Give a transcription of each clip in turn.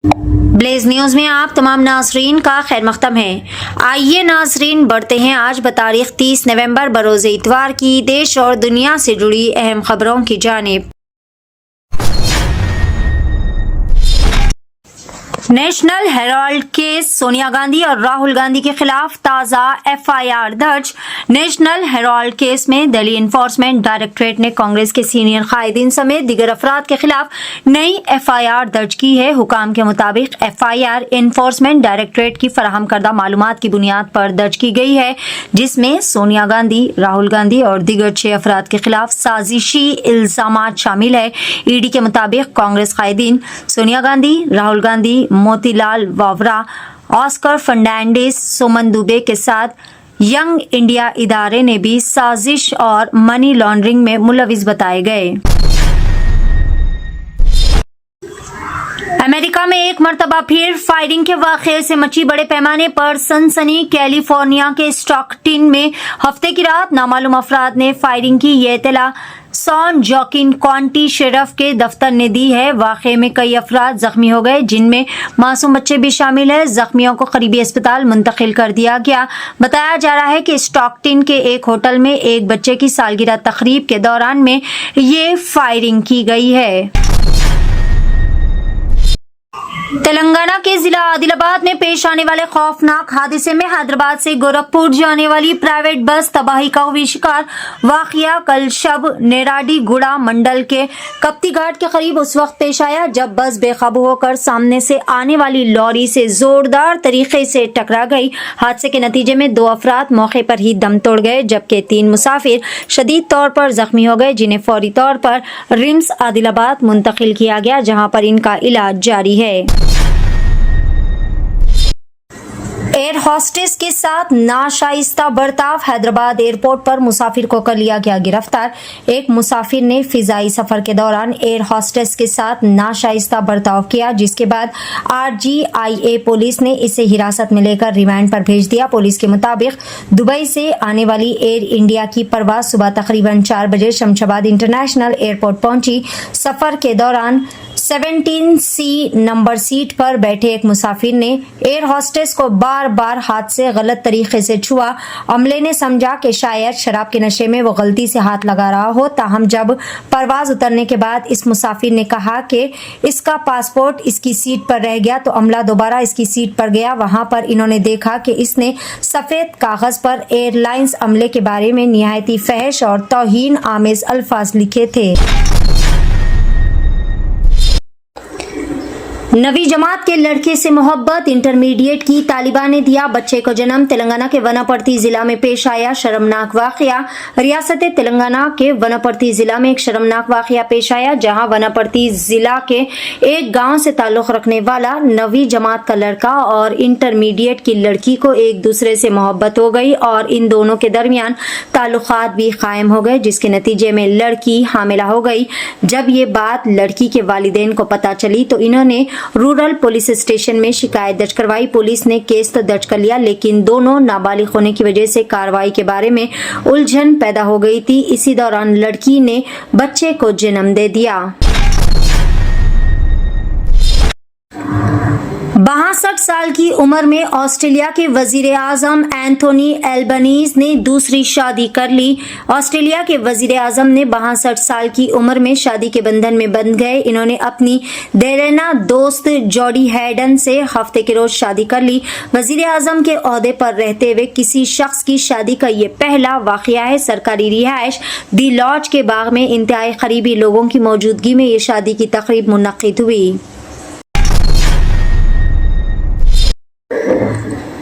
Blaze news میں آپ تمام ناظرین کا خیر مقدم ہے۔ آئیے ناظرین بڑھتے ہیں آج بتاریخ 30 نومبر بروز اتوار کی دیش اور دنیا سے جڑی اہم خبروں کی جانب۔ National Herald case, Sonia Gandhi اور راہل گاندھی کے خلاف تازہ ایف آئی آر درج۔ نیشنل ہیرالڈ کیس میں دہلی انفورسمنٹ ڈائریکٹوریٹ نے کانگریس کے سینئر قائدین سمیت دیگر افراد کے خلاف نئی ایف آئی آر درج کی ہے۔ حکام کے مطابق F I R enforcement directorate کی فراہم کردہ معلومات کی بنیاد پر درج کی گئی ہے، جس میں سونیا گاندھی، راہل گاندھی اور دیگر 6 افراد کے خلاف سازشی الزامات شامل ہیں۔ ای ڈی کے مطابق کانگریس قائدین سونیا گاندھی، راہل گاندھی، موتی لال واورا، آسکر فرنانڈیز، سومن دوبے کے ساتھ ینگ انڈیا ادارے نے بھی سازش اور منی لانڈرنگ میں ملوث بتائے گئے۔ امریکہ میں ایک مرتبہ پھر فائرنگ کے واقعے سے مچی بڑے پیمانے پر سنسنی۔ کیلیفورنیا کے اسٹاکٹن میں ہفتے کی رات نامعلوم افراد نے فائرنگ کی، یہ اطلاع سان جاکین کاؤنٹی شeriف کے دفتر نے دی ہے۔ واقعے میں کئی افراد زخمی ہو گئے، جن میں معصوم بچے بھی شامل ہیں۔ زخمیوں کو قریبی اسپتال منتقل کر دیا گیا۔ بتایا جا رہا ہے کہ اسٹاکٹن کے ایک ہوٹل میں ایک بچے کی سالگرہ تقریب کے دوران میں یہ فائرنگ کی گئی ہے۔ تلنگانہ کے ضلع عادل آباد میں پیش آنے والے خوفناک حادثے میں حیدرآباد سے گورکھپور جانے والی پرائیویٹ بس تباہی کا ہوئی شکار۔ واقعہ کل شب نیراڈی گوڑا منڈل کے کپتی گھاٹ کے قریب اس وقت پیش آیا جب بس بے قابو ہو کر سامنے سے آنے والی لوری سے زوردار طریقے سے ٹکرا گئی۔ حادثے کے نتیجے میں 2 افراد موقع پر ہی دم توڑ گئے، جبکہ 3 مسافر شدید طور پر زخمی ہو گئے، جنہیں فوری طور پر ریمس عادل آباد منتقل کیا گیا، جہاں پر ان کا علاج جاری ہے۔ ایئر ہوسٹس کے ساتھ ناشائستہ برتاؤ، حیدرآباد ایئرپورٹ پر مسافر کو کر لیا گیا گرفتار۔ ایک مسافر نے فضائی سفر کے دوران ایئر ہوسٹس کے ساتھ ناشائستہ برتاؤ کیا، جس کے بعد RGIA پولیس نے اسے حراست میں لے کر ریمانڈ پر بھیج دیا۔ پولیس کے مطابق دبئی سے آنے والی ایئر انڈیا کی پرواز صبح تقریباً 4 بجے شمس آباد انٹرنیشنل ایئرپورٹ پہنچی۔ سفر کے دوران 17C نمبر سیٹ پر بیٹھے ایک مسافر نے ایئر ہوسٹس کو بار بار ہاتھ سے غلط طریقے سے چھوا۔ عملے نے سمجھا کہ شاید شراب کے نشے میں وہ غلطی سے ہاتھ لگا رہا ہو، تاہم جب پرواز اترنے کے بعد اس مسافر نے کہا کہ اس کا پاسپورٹ اس کی سیٹ پر رہ گیا، تو عملہ دوبارہ اس کی سیٹ پر گیا۔ وہاں پر انہوں نے دیکھا کہ اس نے سفید کاغذ پر ایئر لائنز عملے کے بارے میں نہایت فحش اور توہین آمیز الفاظ لکھے تھے۔ 9ویں جماعت کے لڑکے سے محبت، انٹرمیڈیٹ کی طالبہ نے دیا بچے کو جنم۔ تلنگانہ کے وناپرتی ضلع میں پیش آیا شرمناک واقعہ۔ ریاست تلنگانہ کے وناپرتی ضلع میں ایک شرمناک واقعہ پیش آیا، جہاں وناپرتی ضلع کے ایک گاؤں سے تعلق رکھنے والا 9ویں جماعت کا لڑکا اور انٹرمیڈیٹ کی لڑکی کو ایک دوسرے سے محبت ہو گئی اور ان دونوں کے درمیان تعلقات بھی قائم ہو گئے، جس کے نتیجے میں لڑکی حاملہ ہو گئی۔ جب یہ بات لڑکی کے والدین کو پتہ چلی تو انہوں نے رورل پولیس اسٹیشن میں شکایت درج کروائی۔ پولیس نے کیس تو درج کر لیا، لیکن دونوں نابالغ ہونے کی وجہ سے کارروائی کے بارے میں الجھن پیدا ہو گئی تھی۔ اسی دوران لڑکی نے بچے کو جنم دے دیا۔ 62 سال کی عمر میں آسٹریلیا کے وزیر اعظم اینتھونی ایلبنیز نے دوسری شادی کر لی۔ آسٹریلیا کے وزیر اعظم نے 62 سال کی عمر میں شادی کے بندھن میں بندھ گئے۔ انہوں نے اپنی دیرینہ دوست جوڈی ہیڈن سے ہفتے کے روز شادی کر لی۔ وزیر اعظم کے عہدے پر رہتے ہوئے کسی شخص کی شادی کا یہ پہلا واقعہ ہے۔ سرکاری رہائش دی لاج کے باغ میں انتہائی قریبی لوگوں کی موجودگی میں یہ شادی کی تقریب منعقد ہوئی۔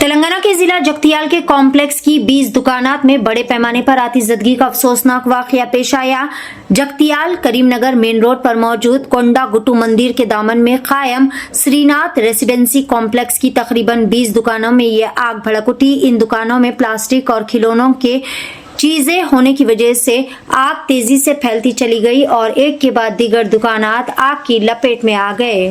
تلنگانہ کے ضلع جگتیال کے کمپلیکس کی 20 دکانات میں بڑے پیمانے پر آتش زدگی کا افسوسناک واقعہ پیش آیا۔ جگتیال کریم نگر مین روڈ پر موجود کونڈا گٹو مندر کے دامن میں قائم سری ناتھ ریزیڈنسی کمپلیکس کی تقریباً 20 دکانوں میں یہ آگ بھڑک اٹھی۔ ان دکانوں میں پلاسٹک اور کھلونوں کے چیزیں ہونے کی وجہ سے آگ تیزی سے پھیلتی چلی گئی اور ایک کے بعد دیگر دکانات آگ کی لپیٹ میں آ گئے۔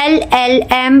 LLM